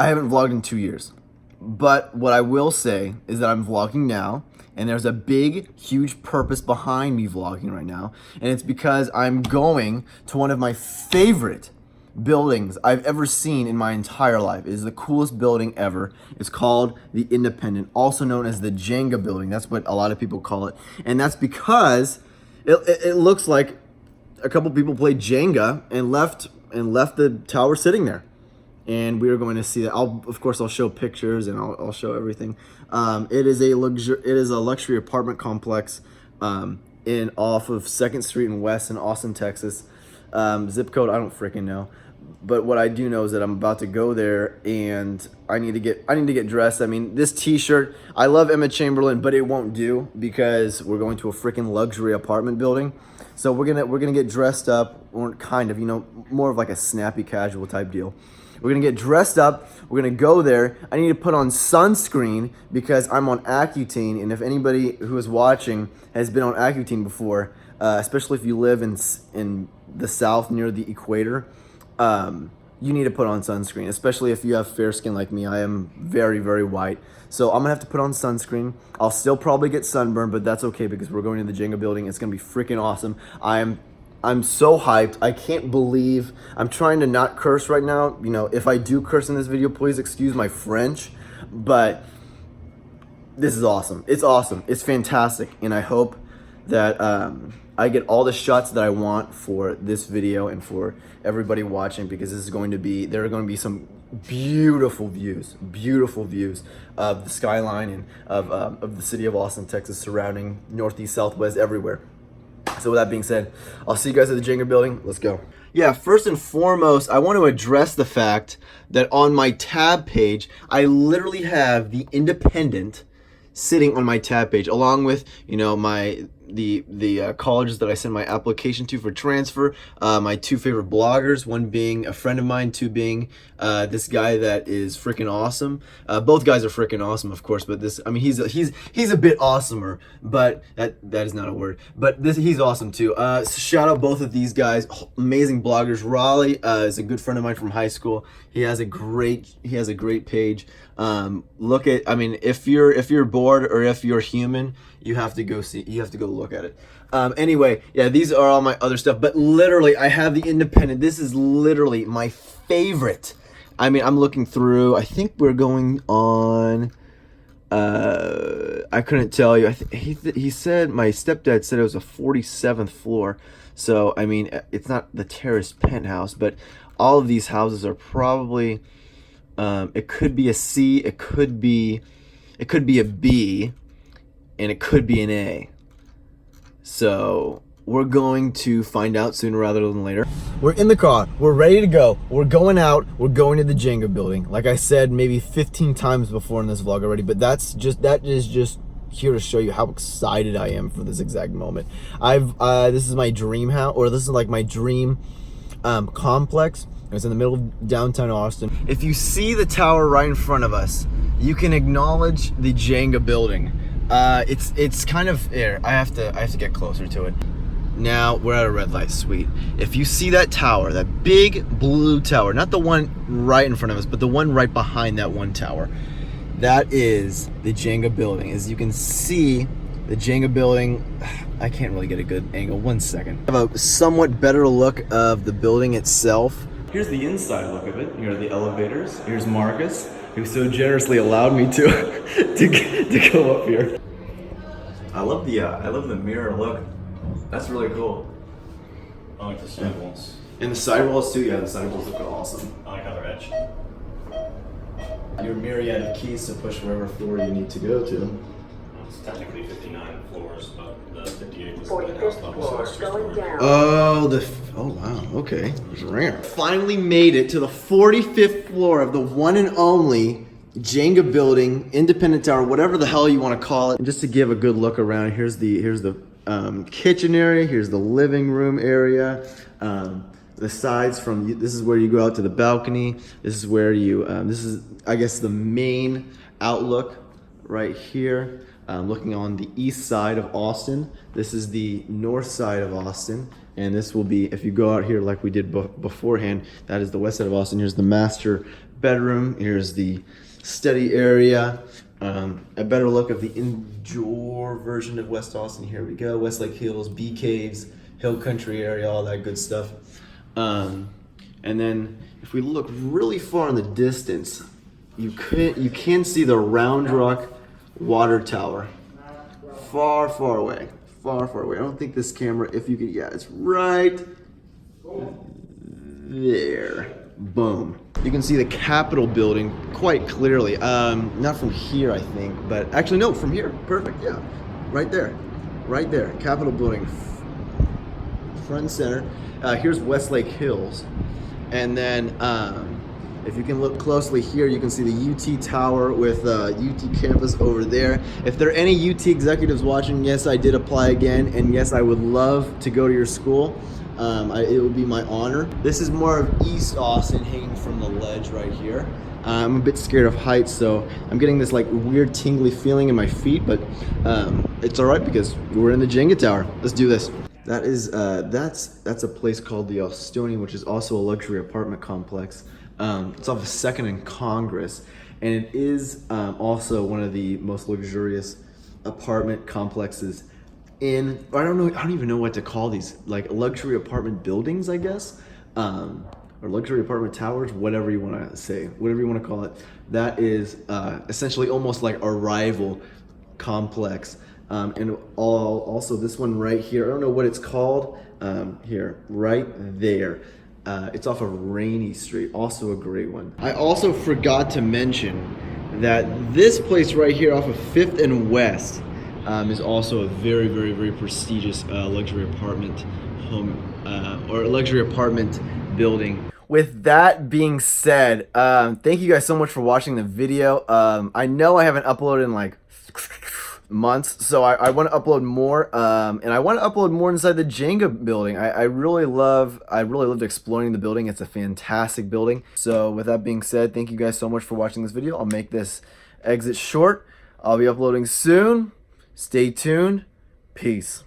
I haven't vlogged in 2 years. But what I will say is that I'm vlogging now, and there's a big, huge purpose behind me vlogging right now, and it's because I'm going to one of my favorite buildings I've ever seen in my entire life. It is the coolest building ever. It's called the Independent, also known as the Jenga building. That's what a lot of people call it, and that's because it looks like a couple people played Jenga and left the tower sitting there. And we are going to see that. Of course, I'll show pictures and I'll show everything. It is a luxury apartment complex off of 2nd Street in West in Austin, Texas. Zip code I don't freaking know, but what I do know is that I'm about to go there, and I need to get dressed. I mean, this T-shirt, I love Emma Chamberlain, but it won't do because we're going to a freaking luxury apartment building. So we're gonna get dressed up, or kind of, more of like a snappy casual type deal. We're gonna get dressed up. We're gonna go there. I need to put on sunscreen because I'm on Accutane, and if anybody who is watching has been on Accutane before, especially if you live in the South near the equator, you need to put on sunscreen, especially if you have fair skin like me. I am very, very white. So I'm gonna have to put on sunscreen. I'll still probably get sunburned, but that's okay because we're going to the Jenga building. It's gonna be freaking awesome. I'm so hyped. I can't believe I'm trying to not curse right now. If I do curse in this video, please excuse my French, but this is awesome. It's awesome. It's fantastic. And I hope that I get all the shots that I want for this video and for everybody watching, because there are going to be some beautiful views of the skyline and of the city of Austin, Texas, surrounding Northeast, Southwest, everywhere. So with that being said, I'll see you guys at the Jenga building. Let's go. Yeah, first and foremost, I want to address the fact that on my tab page, I literally have the Independent sitting on my tab page, along with the colleges that I sent my application to for transfer, my 2 favorite bloggers, one being a friend of mine, 2 being this guy that is freaking awesome. Both guys are freaking awesome, of course, but he's a bit awesomer, but that is not a word. But he's awesome too. So shout out both of these guys, amazing bloggers. Raleigh is a good friend of mine from high school. He has a great page. If you're bored or if you're human, you have to go look at it. Anyway, yeah, these are all my other stuff, but literally I have the Independent. This is literally my favorite. I'm looking through, I think we're going on, I couldn't tell you. He said, my stepdad said it was a 47th floor. So, it's not the terrace penthouse, but all of these houses are probably, it could be a C, it could be a B, and it could be an A. So we're going to find out sooner rather than later. We're in the car. We're ready to go. We're going out. We're going to the Jenga building. Like I said maybe 15 times before in this vlog already, but that is just here to show you how excited I am for this exact moment. This is my dream house, or this is like my dream complex. It's in the middle of downtown Austin. If you see the tower right in front of us, you can acknowledge the Jenga building. It's kind of there. I have to get closer to it. Now we're at a red light. Sweet. If you see that tower, that big blue tower, not the one right in front of us, but the one right behind that one tower, that is the Jenga building. As you can see, the Jenga building, I can't really get a good angle. 1 second. I have a somewhat better look of the building itself. Here's the inside look of it. Here are the elevators. Here's Marcus, who so generously allowed me to go up here. I love the mirror look. That's really cool. I like the sidewalls. And the sidewalls too. Yeah, the sidewalls look awesome. I like how they're etched. Your myriad of keys to push wherever floor you need to go to. It's technically 59 floors, but the 58 is the 45th house level, so floor, it's going down. Oh wow, okay. It's rare. Finally made it to the 45th floor of the one and only Jenga building, Independent Tower, whatever the hell you want to call it. And just to give a good look around, here's the kitchen area, here's the living room area. The sides from, this is where you go out to the balcony. This is where you, this is, I guess, the main outlook right here. looking on the east side of Austin. This is the north side of Austin, and this will be, if you go out here like we did beforehand, that is the west side of Austin. Here's the master bedroom. Here's the study area. A better look of the indoor version of West Austin. Here we go. Westlake Hills, Bee Caves, Hill Country area, all that good stuff. And then if we look really far in the distance, you can see the Round Rock water tower. Far, far away. Far, far away. I don't think this camera, if you could, yeah, it's right there. Boom. You can see the Capitol building quite clearly. Not from here, I think, but actually, no, from here. Perfect, yeah. Right there. Right there. Capitol building. Front and center. Here's Westlake Hills. And then, if you can look closely here, you can see the UT Tower with UT campus over there. If there are any UT executives watching, yes, I did apply again, and yes, I would love to go to your school. It would be my honor. This is more of East Austin, hanging from the ledge right here. I'm a bit scared of heights, so I'm getting this like weird tingly feeling in my feet, but it's all right because we're in the Jenga tower. Let's do this. That is that's a place called the Austonian, which is also a luxury apartment complex. It's off of 2nd and Congress, and it is also one of the most luxurious apartment complexes in, I don't even know what to call these, like luxury apartment buildings, I guess, or luxury apartment towers, whatever you want to say, whatever you want to call it. That is essentially almost like a rival complex. And also this one right here, I don't know what it's called, here, right there. It's off of Rainy Street, also a great one. I also forgot to mention that this place right here off of 5th and West is also a very, very, very prestigious luxury apartment home or luxury apartment building. With that being said, thank you guys so much for watching the video. I know I haven't uploaded in like months, so I want to upload more, and I want to upload more inside the Jenga building. I really loved exploring the building. It's a fantastic building. So with that being said, thank you guys so much for watching this video. I'll make this exit short. I'll be uploading soon. Stay tuned. Peace.